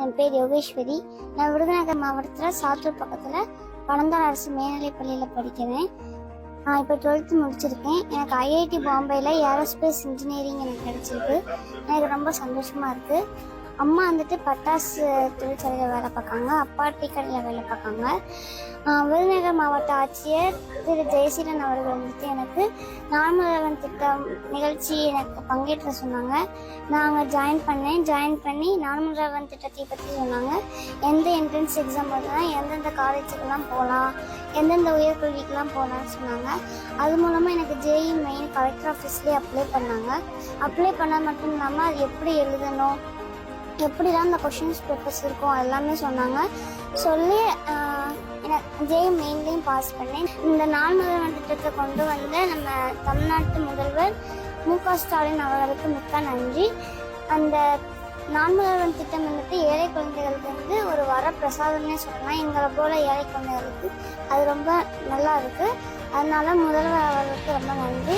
என் பேர் யோகேஸ்வரி. நான் விருதுநகர் மாவட்டத்தில் சாத்தூர் பக்கத்தில் பனந்தாள் அரசு மேல்நிலைப்பள்ளியில் படிக்கிறேன். நான் இப்போ 12th முடிச்சிருக்கேன். எனக்கு ஐஐடி பாம்பேயில் ஏரோஸ்பேஸ் இன்ஜினியரிங் எனக்கு கிடைச்சிருக்கு. எனக்கு ரொம்ப சந்தோஷமாக இருக்குது. அம்மா வந்துட்டு பட்டாசு தொழிற்சாலையில் வேலை பார்க்காங்க, அப்பா டீ கடையில் வேலை பார்க்காங்க. விருதுநகர் மாவட்ட ஆட்சியர் திரு ஜெயசீலன் அவர்கள் வந்துட்டு எனக்கு நார்மல் திட்டம் நிகழ்ச்சி எனக்கு பங்கேற்ற சொன்னாங்க. நான் அங்கே ஜாயின் பண்ணி நார்மல் திட்டத்தை பற்றி சொன்னாங்க. எந்த என்ட்ரன்ஸ் எக்ஸாம் எழுதுனா எந்தெந்த காலேஜுக்கெல்லாம் போகலாம், எந்தெந்த உயர்கல்விக்கெல்லாம் போகலான்னு சொன்னாங்க. அது மூலமாக எனக்கு ஜேஇ மெயின் கலெக்டர் ஆஃபீஸ்லேயே அப்ளை பண்ணால் மட்டும் இல்லாமல் அது எப்படி எழுதணும், எப்படிலாம் அந்த கொஷின்ஸ் பேப்பர்ஸ் இருக்கும் எல்லாமே சொன்னாங்க. சொல்லி எனக்கு ஜேஇ மெயின்லேயும் பாஸ் பண்ணேன். இந்த நாள் முதல்வன் திட்டத்தை கொண்டு வந்து நம்ம தமிழ்நாட்டு முதல்வர் மு.க. ஸ்டாலின் அவர்களுக்கு மிக்க நன்றி. அந்த நாள் முதல்வன் திட்டம் வந்துட்டு ஏழை குழந்தைகளுக்கு வந்து ஒரு வரப்பிரசாதம்னே சொல்லலாம். எங்களை போல ஏழை குழந்தைகளுக்கு அது ரொம்ப நல்லா இருக்குது. அதனால முதல்வர் அவர்களுக்கு ரொம்ப நன்றி.